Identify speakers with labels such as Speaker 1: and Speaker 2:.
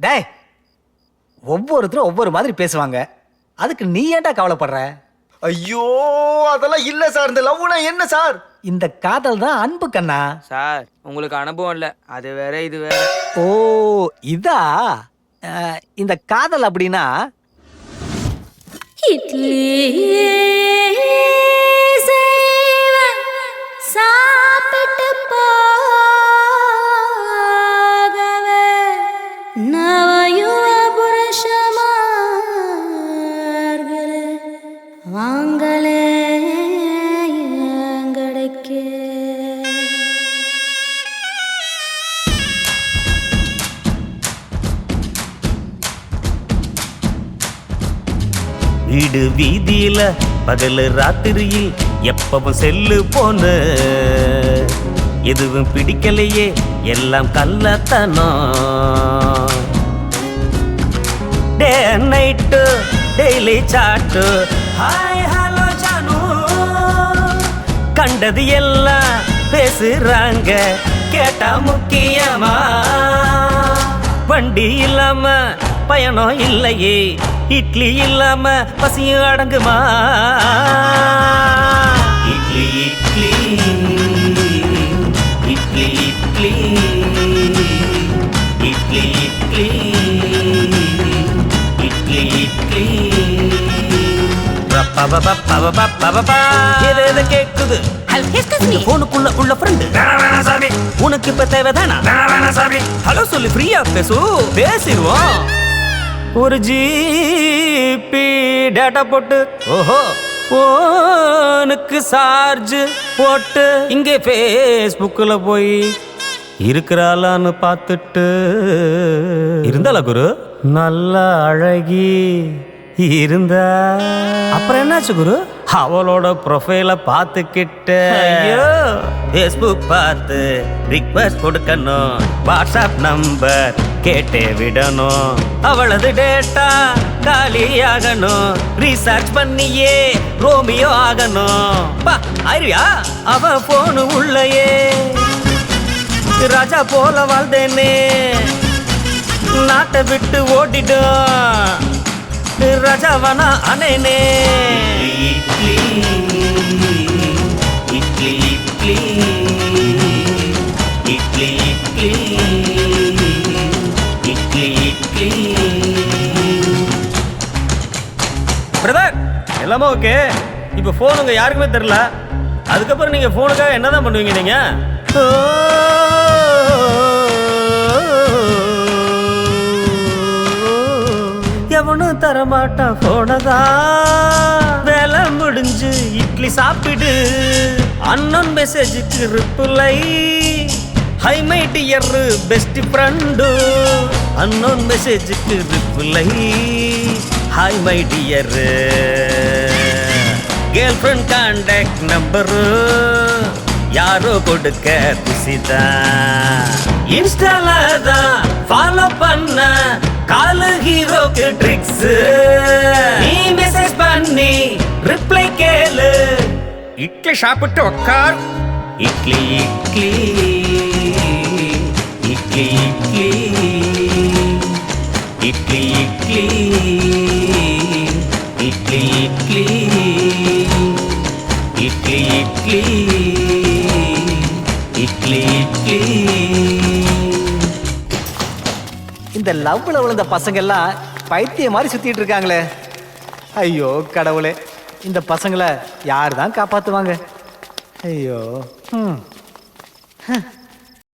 Speaker 1: டேய், ஒவ்வொருத்தரும் ஒவ்வொரு மாதிரி பேசுவாங்க. அதுக்கு நீ ஏன்டா கவலைப்படுற?
Speaker 2: ஐயோ அதெல்லாம் இல்ல சார். இந்த லவ்னா என்ன சார்?
Speaker 1: இந்த காதல் தான் அன்பு கண்ணா.
Speaker 3: சார் உங்களுக்கு அனுபவம் இல்லை, அது வேற இது வேற.
Speaker 1: ஓ இதா இந்த காதல் அப்படின்னா
Speaker 4: இட்லி செய்வன் சாப்பிட்டு போகவே நவயுவ புருஷமார்களே வாங்களே எங்கடைக்கே.
Speaker 5: வீடு வீதியில பகல் ராத்திரியில் எப்பவும் செல்லு போன எதுவும் பிடிக்கலையே, எல்லாம் கள்ளத்தனம். டே நைட்டு டெய்லி சாட்டு ஹாய் ஹலோ ஜானு, கண்டது எல்லாம் பேசுறாங்க, கேட்டா முக்கியமா. வண்டி இல்லாம பயணம் இல்லையே, இட்லி இல்லாம பசியும் அடங்குமா. இட்லி இட்லி இட்லி இட்லி இட்லி இட்லி இட்லி இட்லி எதை கேக்குது போனுக்குள்ள உள்ள ஃப்ரெண்டு உனக்கு இப்ப தேவைதானா? ஹலோ சொல்லி ஃப்ரீயா பேசிடுவோம். ஒரு ஜிபி டேட்டா போட்டு ஓஹோ போனுக்கு சார்ஜ் போட்டு இங்கே ஃபேஸ்புக்கில் போய் இருக்கிறாளான்னு பார்த்துட்டு இருந்தாளா குரு? நல்ல அழகி இருந்தா அப்புறம் என்னாச்சு குரு? அவளோட ப்ரொஃபைல பார்த்துக்கிட்ட ஃபேஸ்புக் பார்த்து ரிக்வெஸ்ட் கொடுக்கணும், வாட்ஸ்அப் நம்பர் கேட்டே விடணும், அவளது டேட்டா காலியாகணும், ரீசர்ச் பண்ணியே ரோமியோ ஆகணும். பா ஆயிருவியா? அவ போனு உள்ளயே ராஜா போல வாழ்ந்தேனே, நாட்டை விட்டு ஓடிடும் ராஜாவானா அனேனே. இட்லி இட்லி இட்லி இட்லி இட்லி இட்லி இட்லி. பிரதர் எல்லாமே ஓகே. இப்போ ஃபோனுங்க யாருக்குமே தெரியல, அதுக்கப்புறம் நீங்க ஃபோனுக்காக என்னதான் பண்ணுவீங்க நீங்க? எவனும் தரமாட்டான் போனதா, வேலை முடிஞ்சு இட்லி சாப்பிடு, அன்னோன் மெசேஜுக்கு reply, hi my dear best friend, unknown மெசேஜுக்கு reply, hi my dear girlfriend contact number யாரோ கொடுக்க குசிதான், இன்ஸ்டால தான் ஃபாலோ பண்ண காலு ஹீரோக்கு ட்ரிக்ஸ், நீ மெசேஜ் பண்ணி ரிப்ளை கேளு, இட்லி சாப்பிட்டு உட்கார். இட்லி இட்லி இட்லி இட்லி இட்லி இட்லி இட்லி இட்லி இட்லி இட்லி இட்லி இட்லி.
Speaker 1: இந்த லவ்ல விழுந்த பசங்க எல்லாம் பைத்திய மாதிரி சுத்திட்டு இருக்காங்களே. ஐயோ கடவுளே, இந்த பசங்களை யார் தான் காப்பாத்துவாங்க? ஐயோ